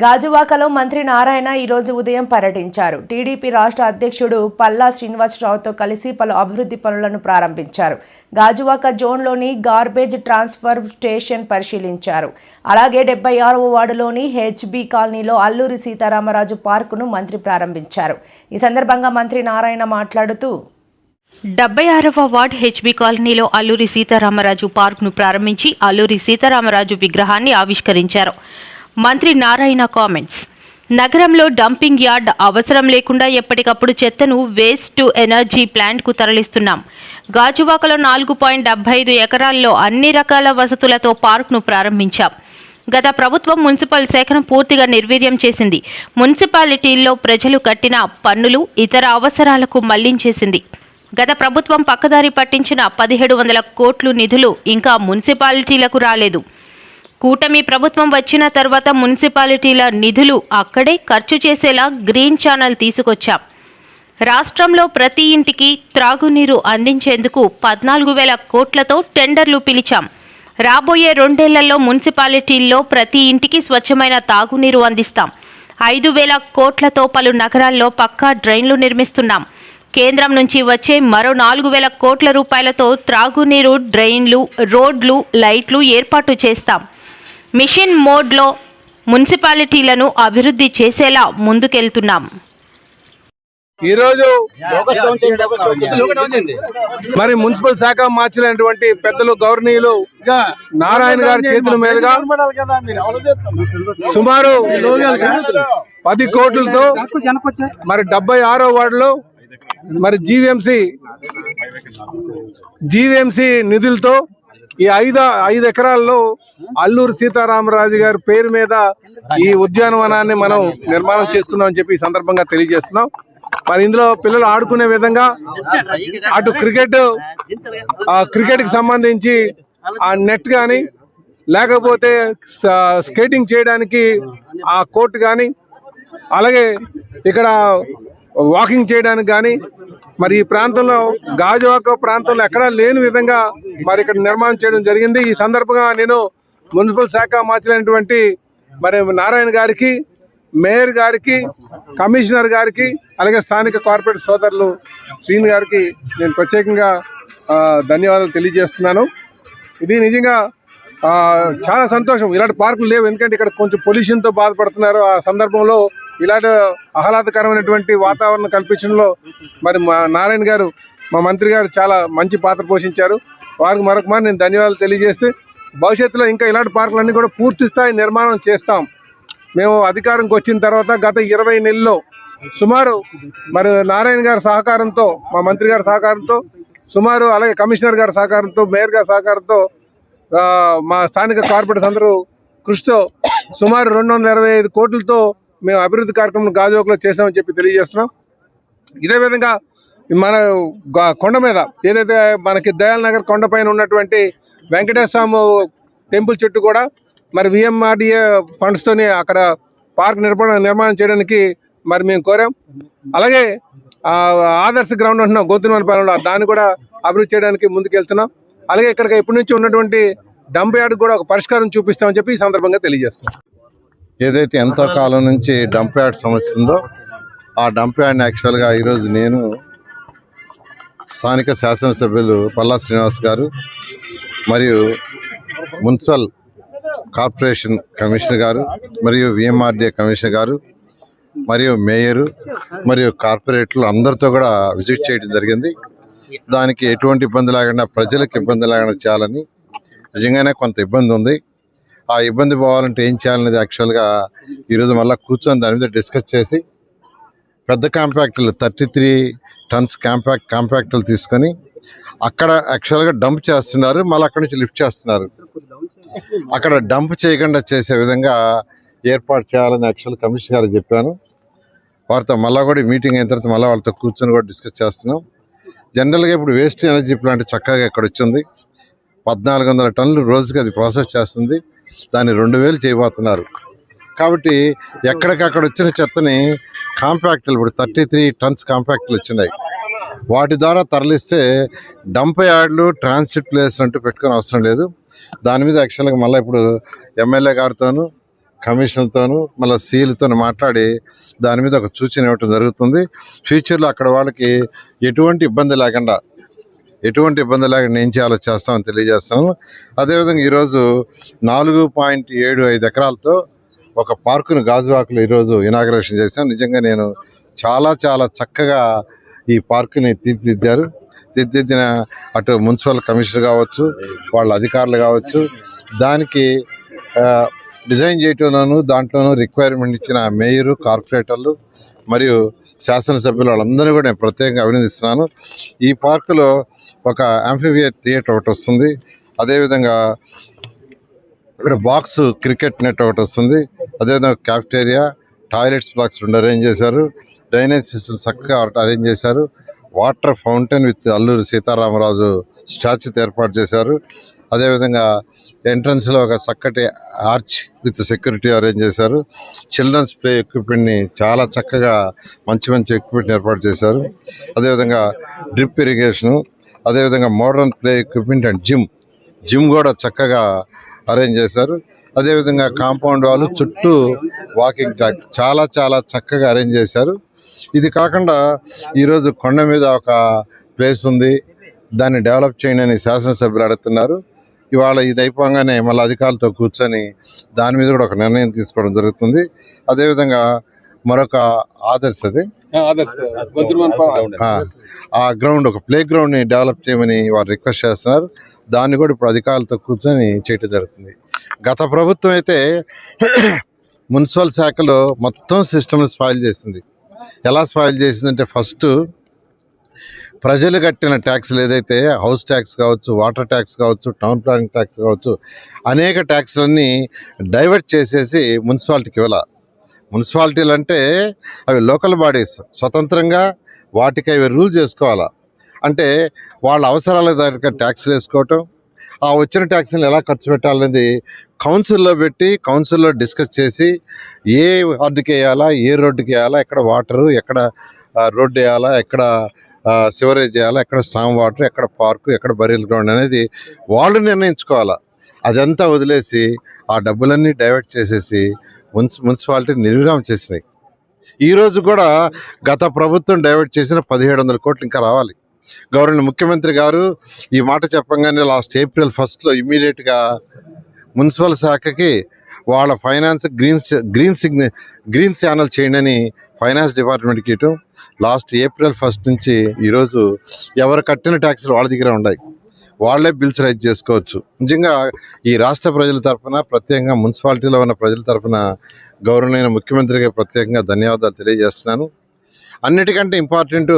గాజువాకలో మంత్రి నారాయణ ఈరోజు ఉదయం పర్యటించారు. టీడీపీ రాష్ట్ర అధ్యక్షుడు పల్లా శ్రీనివాసరావుతో కలిసి పలు అభివృద్ధి పనులను ప్రారంభించారు. గాజువాక జోన్లోని గార్బేజ్ ట్రాన్స్ఫర్ స్టేషన్ పరిశీలించారు. అలాగే 76వ వార్డులోని హెచ్బి కాలనీలో అల్లూరి సీతారామరాజు పార్కును మంత్రి ప్రారంభించారు. ఈ సందర్భంగా మంత్రి నారాయణ మాట్లాడుతూ 76వ వార్డ్ హెచ్బి కాలనీలో అల్లూరి సీతారామరాజు పార్కును ప్రారంభించి అల్లూరి సీతారామరాజు విగ్రహాన్ని ఆవిష్కరించారు. మంత్రి నారాయణ కామెంట్స్. నగరంలో డంపింగ్ యార్డ్ అవసరం లేకుండా ఎప్పటికప్పుడు చెత్తను వేస్ట్ టు ఎనర్జీ ప్లాంట్కు తరలిస్తున్నాం. గాజువాకలో 4.75 ఎకరాల్లో అన్ని రకాల వసతులతో పార్కును ప్రారంభించాం. గత ప్రభుత్వం మున్సిపల్ శాఖను పూర్తిగా నిర్వీర్యం చేసింది. మున్సిపాలిటీల్లో ప్రజలు కట్టిన పన్నులు ఇతర అవసరాలకు మళ్లించేసింది. గత ప్రభుత్వం పక్కదారి పట్టించిన 1700 కోట్లు నిధులు ఇంకా మున్సిపాలిటీలకు రాలేదు. కూటమి ప్రభుత్వం వచ్చిన తర్వాత మున్సిపాలిటీల నిధులు అక్కడే ఖర్చు చేసేలా గ్రీన్ ఛానల్ తీసుకొచ్చాం. రాష్ట్రంలో ప్రతి ఇంటికి త్రాగునీరు అందించేందుకు 14,000 కోట్లతో టెండర్లు పిలిచాం. రాబోయే 2 ఏళ్లలో మున్సిపాలిటీల్లో ప్రతి ఇంటికి స్వచ్ఛమైన తాగునీరు అందిస్తాం. 5,000 కోట్లతో పలు నగరాల్లో పక్కా డ్రైన్లు నిర్మిస్తున్నాం. కేంద్రం నుంచి వచ్చే మరో 4,000 కోట్ల రూపాయలతో త్రాగునీరు, డ్రైన్లు, రోడ్లు, లైట్లు ఏర్పాటు చేస్తాం. మిషన్ మోడ్లో మున్సిపాలిటీలను అభివృద్ధి చేసేలా ముందుకెళ్తున్నాం. ఈరోజు మరి మున్సిపల్ శాఖ మార్చినటువంటి పెద్దలు గౌరవనీయులు నారాయణ గారి చేతుల మీదుగా సుమారు 10 కోట్లతో మరి 76వ వార్డులో మరి జీవీఎంసీ నిధులతో ఈ 5 ఎకరాల్లో అల్లూరి సీతారామరాజు గారి పేరు మీద ఈ ఉద్యానవనాన్ని మనం నిర్మాణం చేసుకున్నామని చెప్పి ఈ సందర్భంగా తెలియజేస్తున్నాం. మరి ఇందులో పిల్లలు ఆడుకునే విధంగా అటు క్రికెట్ కి సంబంధించి ఆ నెట్ కానీ లేకపోతే స్కేటింగ్ చేయడానికి ఆ కోర్టు కానీ అలాగే ఇక్కడ వాకింగ్ చేయడానికి కానీ మరి ఈ ప్రాంతంలో గాజువాక ప్రాంతంలో ఎక్కడా లేని విధంగా మరి ఇక్కడ నిర్మాణం చేయడం జరిగింది. ఈ సందర్భంగా నేను మున్సిపల్ శాఖ మార్చినటువంటి మరి నారాయణ గారికి, మేయర్ గారికి, కమిషనర్ గారికి అలాగే స్థానిక కార్పొరేట్ సోదరులు శ్రీని గారికి నేను ప్రత్యేకంగా ధన్యవాదాలు తెలియజేస్తున్నాను. ఇది నిజంగా చాలా సంతోషం. ఇలాంటి పార్కులు లేవు, ఎందుకంటే ఇక్కడ కొంచెం పొల్యూషన్తో బాధపడుతున్నారు. ఆ సందర్భంలో ఇలాంటి ఆహ్లాదకరమైనటువంటి వాతావరణం కల్పించడంలో మరి మా నారాయణ గారు, మా మంత్రి గారు చాలా మంచి పాత్ర పోషించారు. వారికి మరొకమారి నేను ధన్యవాదాలు తెలియజేస్తే భవిష్యత్తులో ఇంకా ఇలాంటి పార్కులన్నీ కూడా పూర్తి స్థాయి నిర్మాణం చేస్తాం. మేము అధికారంకి వచ్చిన తర్వాత గత 20 నెలల్లో సుమారు మరి నారాయణ గారి సహకారంతో, మా మంత్రి గారి సహకారంతో సుమారు, అలాగే కమిషనర్ గారి సహకారంతో, మేయర్ గారి సహకారంతో, మా స్థానిక కార్పొరేటర్స్ అందరూ కృషితో సుమారు 225 కోట్లతో మేము అభివృద్ధి కార్యక్రమం గాజువాకలో చేసామని చెప్పి తెలియజేస్తున్నాం. ఇదే విధంగా మన కొండ మీద ఏదైతే మనకి దయాల్ నగర్ కొండపైన ఉన్నటువంటి వెంకటేశ్వర స్వామి టెంపుల్ చుట్టూ కూడా మరి విఎంఆర్డిఏ ఫండ్స్తోని అక్కడ పార్క్ నిర్మాణం చేయడానికి మరి మేము కోరాం. అలాగే ఆదర్శ గ్రౌండ్ ఉంటున్నాం గోతునపాలెంలో, దాన్ని కూడా అభివృద్ధి చేయడానికి ముందుకెళ్తున్నాం. అలాగే ఇక్కడికి ఇప్పటి నుంచి ఉన్నటువంటి డంప్ యార్డ్ కూడా ఒక పరిష్కారం చూపిస్తామని చెప్పి ఈ సందర్భంగా తెలియజేస్తున్నాం. ఏదైతే ఎంతో కాలం నుంచి డంప్ యార్డ్ సమస్య ఉందో ఆ డంప్ యార్డ్ని యాక్చువల్గా ఈరోజు నేను, స్థానిక శాసనసభ్యులు పల్లా శ్రీనివాస్ గారు మరియు మున్సిపల్ కార్పొరేషన్ కమిషనర్ గారు మరియు విఎంఆర్డిఏ కమిషనర్ గారు మరియు మేయరు మరియు కార్పొరేటర్లు అందరితో కూడా విజిట్ చేయడం జరిగింది. దానికి ఎటువంటి ఇబ్బంది లేకుండా, ప్రజలకు ఇబ్బంది లేకుండా చేయాలని. నిజంగానే కొంత ఇబ్బంది ఉంది. ఆ ఇబ్బంది పోవాలంటే ఏం చేయాలనేది యాక్చువల్గా ఈరోజు మళ్ళీ కూర్చొని దాని మీద డిస్కస్ చేసి పెద్ద కాంపాక్టులు 33 టన్స్ కాంపాక్టులు తీసుకొని అక్కడ యాక్చువల్గా డంప్ చేస్తున్నారు, మళ్ళీ అక్కడి నుంచి లిఫ్ట్ చేస్తున్నారు. అక్కడ డంప్ చేయకుండా చేసే విధంగా ఏర్పాటు చేయాలని యాక్చువల్ కమిషనర్ గారు చెప్పాను. వారితో మళ్ళీ కూడా మీటింగ్ అయిన తర్వాత మళ్ళీ వాళ్ళతో కూర్చొని కూడా డిస్కస్ చేస్తున్నాం. జనరల్గా ఇప్పుడు వేస్ట్ ఎనర్జీ ప్లాంట్ చక్కగా ఇక్కడ వచ్చింది. 1,400 టన్నులు రోజుకి అది ప్రాసెస్ చేస్తుంది. దాన్ని 2,000 చేయబోతున్నారు. కాబట్టి ఎక్కడికక్కడ వచ్చిన చెత్తని కాంపాక్టులు, ఇప్పుడు 33 టన్స్ కాంపాక్టులు వచ్చినాయి, వాటి ద్వారా తరలిస్తే డంప్ యార్డ్లు, ట్రాన్సిట్ ప్లేస్ అంటూ పెట్టుకునే అవసరం లేదు. దాని మీద యాక్చువల్గా మళ్ళీ ఇప్పుడు ఎమ్మెల్యే గారితోనూ కమిషన్లతోనూ మళ్ళీ సీలతో మాట్లాడి దాని మీద ఒక సూచన ఇవ్వటం జరుగుతుంది. ఫ్యూచర్లో అక్కడ వాళ్ళకి ఎటువంటి ఇబ్బంది లేకుండా ఏం చేయాలో చేస్తామని తెలియజేస్తున్నాను. అదేవిధంగా ఈరోజు 4.75 ఎకరాలతో ఒక పార్కును గాజువాకలో ఈరోజు ఇనాగరేషన్ చేశాం. నిజంగా నేను చాలా చక్కగా ఈ పార్కుని తీర్చిదిద్దిన అటు మున్సిపల్ కమిషనర్ కావచ్చు, వాళ్ళ అధికారులు కావచ్చు, దానికి డిజైన్ చేయటంలోనూ దాంట్లోనూ రిక్వైర్మెంట్ ఇచ్చిన మేయరు, కార్పొరేటర్లు మరియు శాసనసభ్యులు వాళ్ళందరినీ కూడా నేను ప్రత్యేకంగా అభినందిస్తున్నాను. ఈ పార్కులో ఒక యాంఫిబియర్ థియేటర్ ఒకటి వస్తుంది. అదేవిధంగా ఇక్కడ బాక్స్ క్రికెట్ నెట్ ఒకటి వస్తుంది. అదేవిధంగా క్యాఫ్టేరియా, టాయిలెట్స్ బ్లాక్స్ 2 అరేంజ్ చేశారు. డ్రైనేజ్ సిస్టమ్ చక్కగా అరేంజ్ చేశారు. Water fountain with Alluri Sitaramaraju స్టాచ్యూతో ఏర్పాటు చేశారు. అదేవిధంగా ఎంట్రన్స్లో ఒక చక్కటి ఆర్చ్ విత్ సెక్యూరిటీ అరేంజ్ చేశారు. చిల్డ్రన్స్ ప్లే ఎక్విప్మెంట్ని చాలా చక్కగా మంచి ఎక్విప్మెంట్ ఏర్పాటు చేశారు. అదేవిధంగా డ్రిప్ ఇరిగేషను, అదేవిధంగా modern play equipment and gym కూడా చక్కగా అరేంజ్ చేశారు. అదేవిధంగా కాంపౌండ్ వాళ్ళు చుట్టూ వాకింగ్ ట్రాక్ చాలా చక్కగా అరేంజ్ చేశారు. ఇది కాకుండా ఈరోజు కొండ మీద ఒక ప్లేస్ ఉంది, దాన్ని డెవలప్ చేయండి అని శాసనసభ్యులు అడుగుతున్నారు. ఇవాళ ఇది అయిపోగానే మళ్ళీ అధికారులతో కూర్చొని దాని మీద కూడా ఒక నిర్ణయం తీసుకోవడం జరుగుతుంది. అదేవిధంగా మరొక ఆదర్శ్ ఆ గ్రౌండ్, ఒక ప్లే గ్రౌండ్ని డెవలప్ చేయమని వారు రిక్వెస్ట్ చేస్తున్నారు. దాన్ని కూడా ఇప్పుడు అధికారులతో కూర్చొని చేయటం జరుగుతుంది. గత ప్రభుత్వం అయితే మున్సిపల్ శాఖలో మొత్తం సిస్టమ్ని స్పాయిల్ చేసింది. ఎలా స్పాయిల్ చేసిందంటే, ఫస్ట్ ప్రజలు కట్టిన ట్యాక్స్లు ఏదైతే హౌస్ ట్యాక్స్ కావచ్చు, వాటర్ ట్యాక్స్ కావచ్చు, టౌన్ ప్లానింగ్ ట్యాక్స్ కావచ్చు, అనేక ట్యాక్స్లన్నీ డైవర్ట్ చేసేసి మున్సిపాలిటీకి ఇవ్వాల. మున్సిపాలిటీలు అంటే అవి లోకల్ బాడీస్, స్వతంత్రంగా వాటికి అవి రూల్ చేసుకోవాలా. అంటే వాళ్ళ అవసరాల దగ్గర ట్యాక్స్లు వేసుకోవటం, ఆ వచ్చిన ట్యాక్స్ని ఎలా ఖర్చు పెట్టాలనేది కౌన్సిల్లో పెట్టి కౌన్సిల్లో డిస్కస్ చేసి ఏ వార్డుకి వేయాలా, ఏ రోడ్డుకి వేయాలా, ఎక్కడ వాటరు, ఎక్కడ రోడ్డు వేయాలా, ఎక్కడ సివరేజ్ చేయాలా, ఎక్కడ స్టామ్ వాటర్, ఎక్కడ పార్కు, ఎక్కడ బరీల్ గ్రౌండ్ అనేది వాళ్ళు నిర్ణయించుకోవాలా. అదంతా వదిలేసి ఆ డబ్బులన్నీ డైవర్ట్ చేసేసి మున్సిపాలిటీ నిర్విరామం చేసినాయి. ఈరోజు కూడా గత ప్రభుత్వం డైవర్ట్ చేసిన 1700 కోట్లు ఇంకా రావాలి. గవర్నర్ ముఖ్యమంత్రి గారు ఈ మాట చెప్పంగానే లాస్ట్ April 1 ఇమ్మీడియట్గా మున్సిపల్ శాఖకి వాళ్ళ ఫైనాన్స్ గ్రీన్ ఛానల్ చేయండి అని ఫైనాన్స్ డిపార్ట్మెంట్కి ఇవ్వటం. లాస్ట్ April 1 నుంచి ఈరోజు ఎవరు కట్టిన ట్యాక్స్లు వాళ్ళ దగ్గర ఉన్నాయి, వాళ్ళే బిల్స్ రైజ్ చేసుకోవచ్చు. నిజంగా ఈ రాష్ట్ర ప్రజల తరఫున, ప్రత్యేకంగా మున్సిపాలిటీలో ఉన్న ప్రజల తరఫున గౌరవనీయ ముఖ్యమంత్రికి ప్రత్యేకంగా ధన్యవాదాలు తెలియజేస్తున్నాను. అన్నిటికంటే ఇంపార్టెంట్,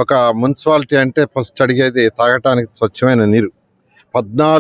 ఒక మున్సిపాలిటీ అంటే ఫస్ట్ అడిగేది తాగటానికి స్వచ్ఛమైన నీరు. 14